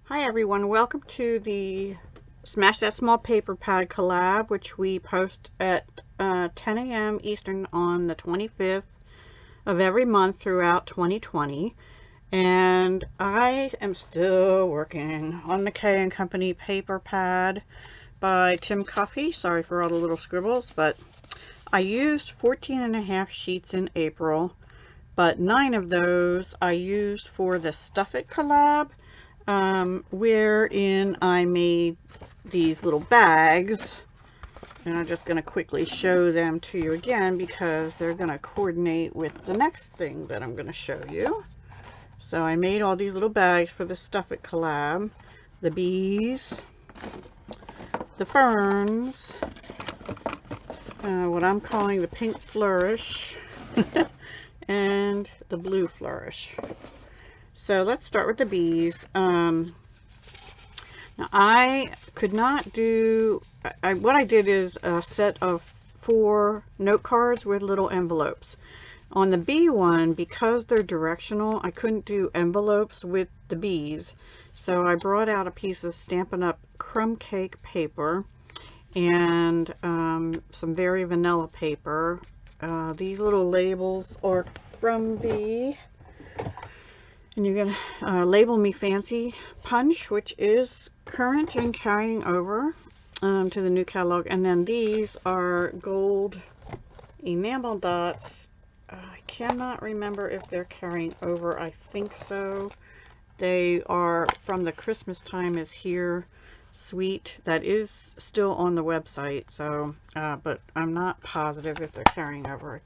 Hi everyone, welcome to the Smash That Small Paper Pad collab, which we post at 10 a.m. Eastern on the 25th of every month throughout 2020. And I am still working on the K&Co paper pad by Coffey. Sorry for all the little scribbles, but I used 14.5 sheets in April, but 9 of those I used for the Stuff It collab. Wherein I made these little bags, and I'm just going to quickly show them to you again because they're going to coordinate with the next thing that I'm going to show you. So I made all these little bags for the Stuff It collab, the bees, the ferns, what I'm calling the pink flourish, and the blue flourish. So let's start with the bees. Now I could not do, what I did is a set of 4 note cards with little envelopes. On the bee one, because they're directional, I couldn't do envelopes with the bees. So I brought out a piece of Stampin' Up! Crumb cake paper and some very vanilla paper. These little labels are from the... And you're going to label me Fancy Punch, which is current and carrying over to the new catalog. And then these are gold enamel dots. I cannot remember if they're carrying over. I think so. They are from the Christmas Time is Here suite. That is still on the website. So, but I'm not positive if they're carrying over.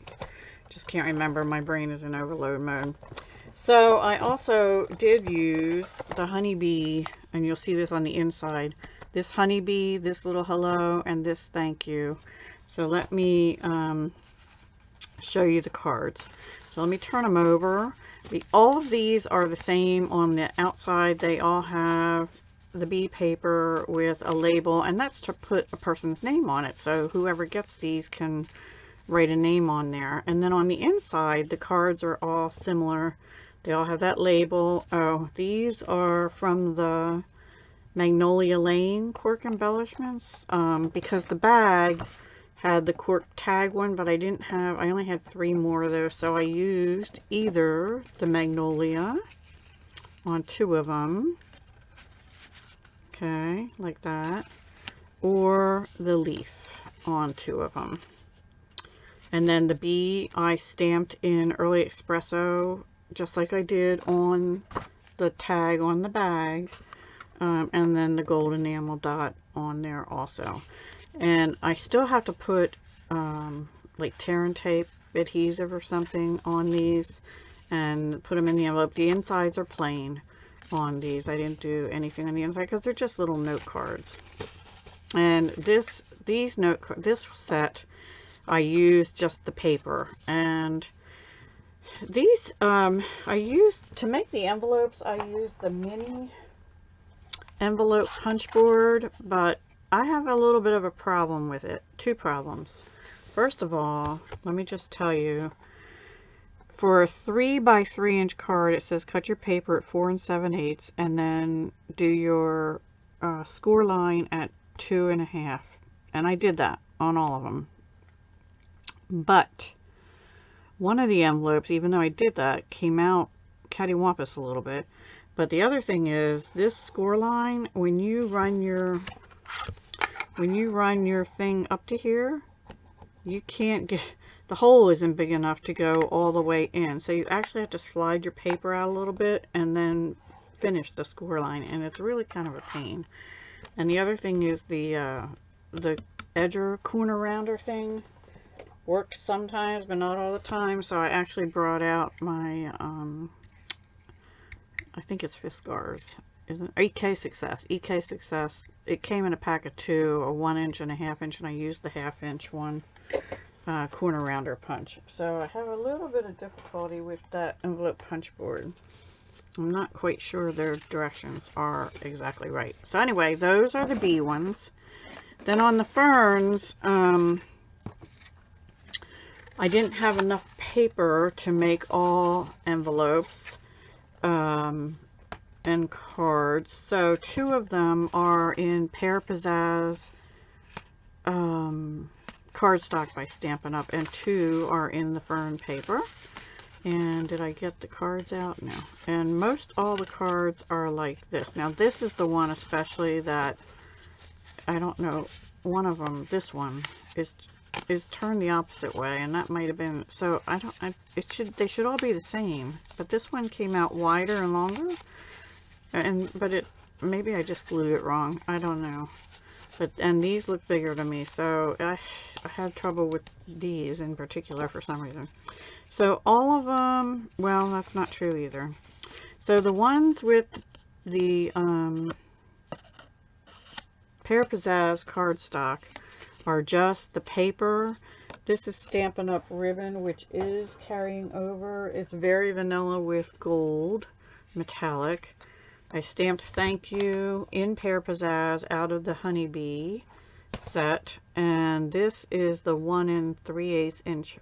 Just can't remember. My brain is in overload mode. So I also did use the honeybee, and you'll see this on the inside. This honeybee, this little hello, and this thank you. So let me show you the cards. So let me turn them over. All of these are the same on the outside. They all have the bee paper with a label, and that's to put a person's name on it. So whoever gets these can write a name on there. And then on the inside, the cards are all similar. They all have that label. Oh, these are from the Magnolia Lane cork embellishments, because the bag had the cork tag one, but I only had 3 more of those, so I used either the Magnolia on 2 of them, okay, like that, or the leaf on 2 of them. And then the bee I stamped in Early Espresso, just like I did on the tag on the bag, and then the gold enamel dot on there also. And I still have to put like tear and tape adhesive or something on these and put them in the envelope. The insides are plain on these. I didn't do anything on the inside because they're just little note cards. And this set I used just the paper, and these I used to make the envelopes. I used the mini envelope punch board, but I have a little bit of a problem with it. 2 problems. First of all, let me just tell you, for a 3 by 3 inch card, it says cut your paper at 4 7/8 and then do your score line at 2.5, and I did that on all of them. But one of the envelopes, even though I did that, came out cattywampus a little bit. But the other thing is, this score line, when you run your thing up to here, you can't get, the hole isn't big enough to go all the way in. So you actually have to slide your paper out a little bit and then finish the score line, and it's really kind of a pain. And the other thing is the edger corner rounder thing works sometimes, but not all the time. So I actually brought out my I think it's Fiskars, isn't it? EK Success. It came in a pack of 2, a 1 inch and a 1/2 inch, and I used the 1/2 inch one corner rounder punch. So I have a little bit of difficulty with that envelope punch board. I'm not quite sure their directions are exactly right. So anyway, those are the bee ones. Then on the ferns, I didn't have enough paper to make all envelopes. and cards. So 2 of them are in Pear Pizzazz cardstock by Stampin' Up, and 2 are in the fern paper. And did I get the cards out? No. And most all the cards are like this. Now this is the one especially that I don't know. One of them, this one, is turned the opposite way, and that might have been, so they should all be the same, but this one came out wider and longer, but maybe I just glued it wrong, I don't know. And these look bigger to me, so I had trouble with these in particular for some reason. So all of them, well, that's not true either. So the ones with the Pear Pizzazz cardstock are just the paper. This is Stampin' Up ribbon, which is carrying over. It's very vanilla with gold metallic. I stamped thank you in Pear Pizzazz out of the honeybee set, and this is the 1 3/8 inch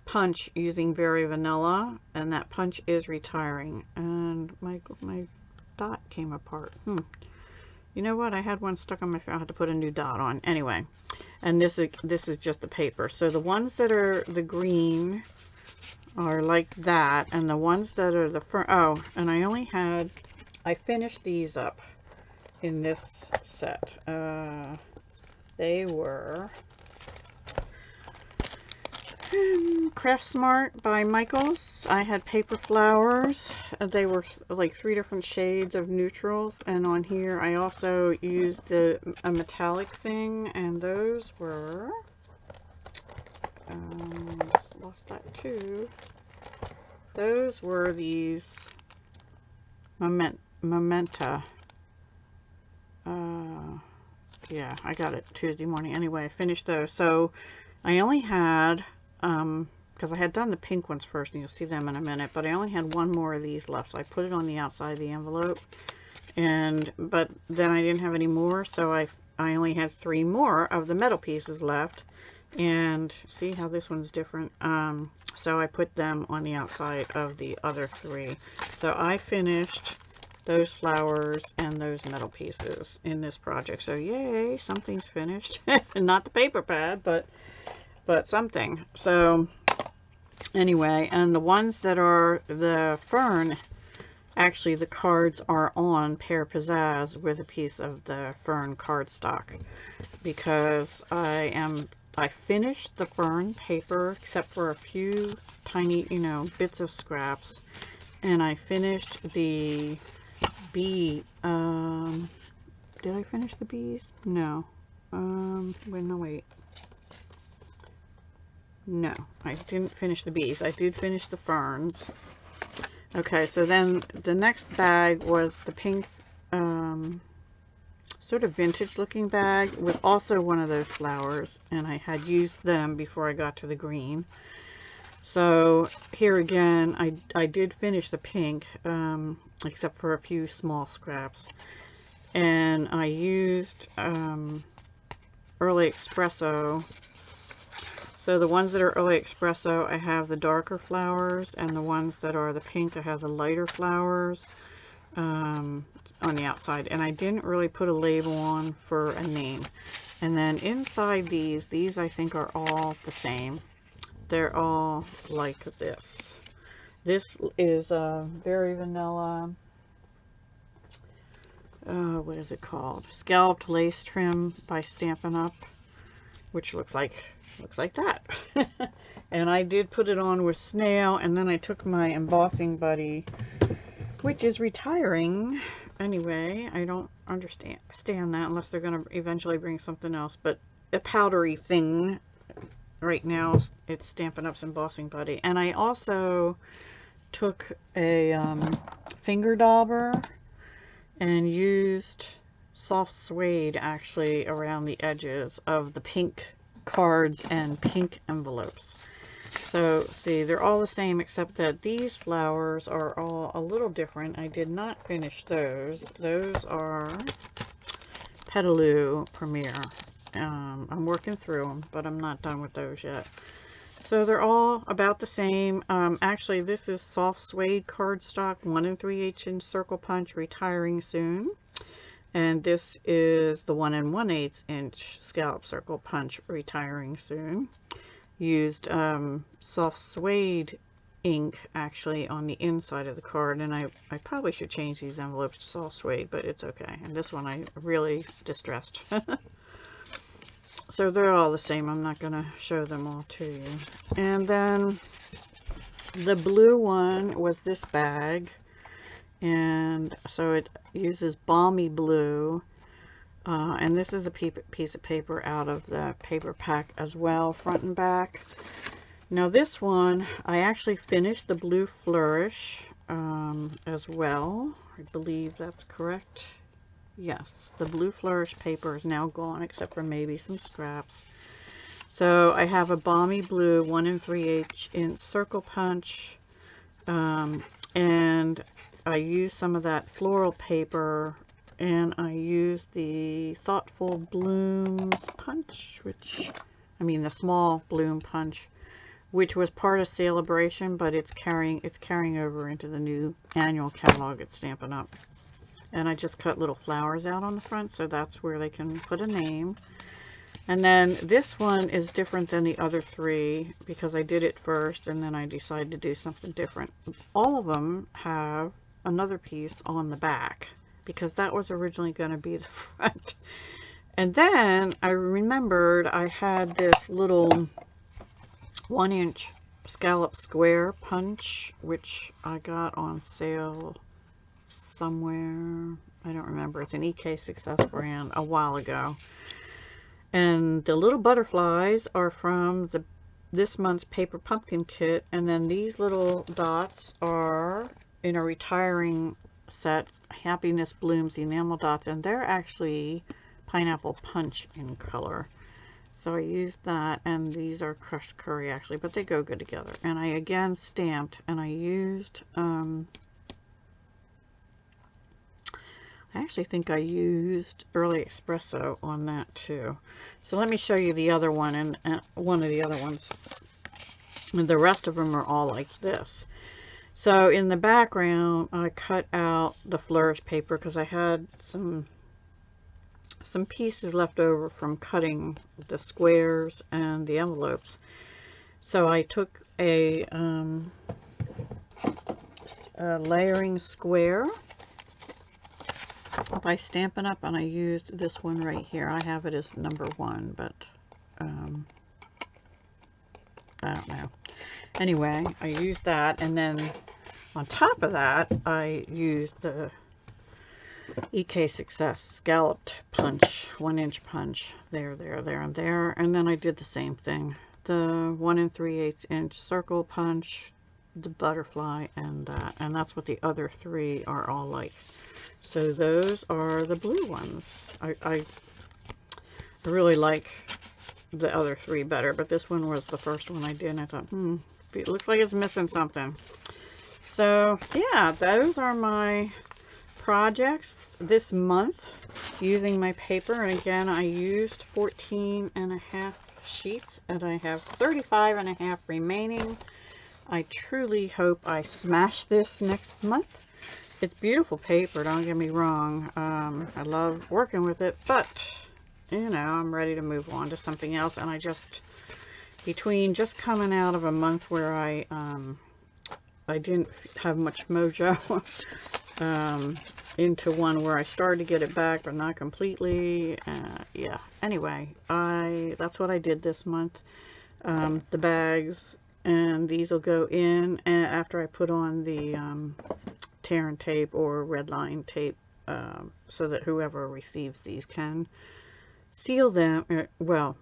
punch using Very Vanilla, and that punch is retiring, and my dot came apart. You know what? I had one stuck on my finger. I had to put a new dot on. Anyway, and this is just the paper. So the ones that are the green are like that, and the ones that are the oh, and I finished these up in this set. They were Craft Smart by Michaels. I had paper flowers. They were like 3 different shades of neutrals, and on here I also used a metallic thing, and those were just lost that too. Those were these Mementa. Yeah, I got it Tuesday morning. Anyway, I finished those. So I only had because I had done the pink ones first, and you'll see them in a minute, but I only had 1 more of these left, so I put it on the outside of the envelope, but then I didn't have any more, so I only had 3 more of the metal pieces left, and see how this one's different. So I put them on the outside of the other 3. So I finished those flowers and those metal pieces in this project, so yay, something's finished. Not the paper pad, but something. So anyway, and the ones that are the fern, actually the cards are on Pear Pizzazz with a piece of the fern cardstock, because I finished the fern paper except for a few tiny, bits of scraps, and I finished the bee. Did I finish the bees? No. Wait. No, I didn't finish the bees. I did finish the ferns. Okay, so then the next bag was the pink, sort of vintage looking bag with also one of those flowers, and I had used them before I got to the green. So here again, I did finish the pink, except for a few small scraps, and I used Early Espresso. So the ones that are Early Espresso, I have the darker flowers, and the ones that are the pink, I have the lighter flowers on the outside. And I didn't really put a label on for a name. And then inside these I think are all the same. They're all like this. This is Very Vanilla, what is it called? Scalloped Lace Trim by Stampin' Up, which looks like that. And I did put it on with snail, and then I took my embossing buddy, which is retiring anyway. I don't understand that unless they're going to eventually bring something else, but a powdery thing right now, it's Stampin' Up's embossing buddy. And I also took a finger dauber and used soft suede actually around the edges of the pink cards and pink envelopes. So see, they're all the same except that these flowers are all a little different. I did not finish those. Those are Petaloo Premier. I'm working through them, but I'm not done with those yet. So they're all about the same. Actually, this is soft suede cardstock, 1 3/8 inch circle punch, retiring soon. And this is the 1 1/8 inch scallop circle punch, retiring soon. Used soft suede ink actually on the inside of the card, and I probably should change these envelopes to soft suede, but it's okay. And this one I really distressed. So they're all the same. I'm not going to show them all to you. And then the blue one was this bag, and so it uses balmy blue, and this is a piece of paper out of the paper pack as well, front and back. Now this one, I actually finished the blue flourish as well. I believe that's correct. Yes, the blue flourish paper is now gone except for maybe some scraps. So I have a balmy blue 1 3/8 inch circle punch, and I used some of that floral paper, and I used the Thoughtful Blooms punch, the small bloom punch, which was part of Celebration, but it's carrying over into the new annual catalog it's Stampin' Up. And I just cut little flowers out on the front, so that's where they can put a name. And then this one is different than the other three because I did it first and then I decided to do something different. All of them have another piece on the back because that was originally going to be the front. And then I remembered I had this little 1 inch scallop square punch, which I got on sale somewhere. I don't remember. It's an EK Success brand a while ago. And the little butterflies are from this month's Paper Pumpkin kit. And then these little dots are in a retiring set, Happiness Blooms enamel dots. And they're actually pineapple punch in color. So I used that, and these are crushed curry actually, but they go good together. And I again stamped, and I used, I actually think I used Early Espresso on that too. So let me show you the other one, and one of the other ones. And the rest of them are all like this. So in the background, I cut out the flourish paper because I had some pieces left over from cutting the squares and the envelopes. So I took a layering square by Stampin' Up, and I used this one right here. I have it as number 1, but I don't know. Anyway, I used that, and then on top of that I used the EK Success scalloped punch, 1 inch punch, there, and there. And then I did the same thing, the 1 3/8 inch circle punch, the butterfly, and that. And that's what the other three are all like. So those are the blue ones. I really like the other three better, but this one was the first one I did, and I thought, it looks like it's missing something. So yeah, those are my projects this month using my paper. And again, I used 14.5 sheets, and I have 35.5 remaining. I truly hope I smash this next month. It's beautiful paper, don't get me wrong. I love working with it, but you know, I'm ready to move on to something else. And I just, between just coming out of a month where I didn't have much mojo, into one where I started to get it back, but not completely. Yeah, anyway, that's what I did this month. The bags, and these will go in after I put on the tear and tape or red line tape, so that whoever receives these can seal them, well,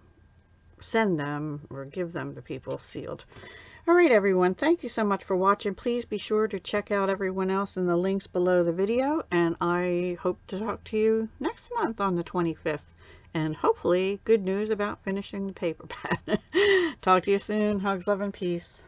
send them or give them to people sealed. Alright everyone, thank you so much for watching. Please be sure to check out everyone else in the links below the video, and I hope to talk to you next month on the 25th, and hopefully good news about finishing the paper pad. Talk to you soon. Hugs, love, and peace.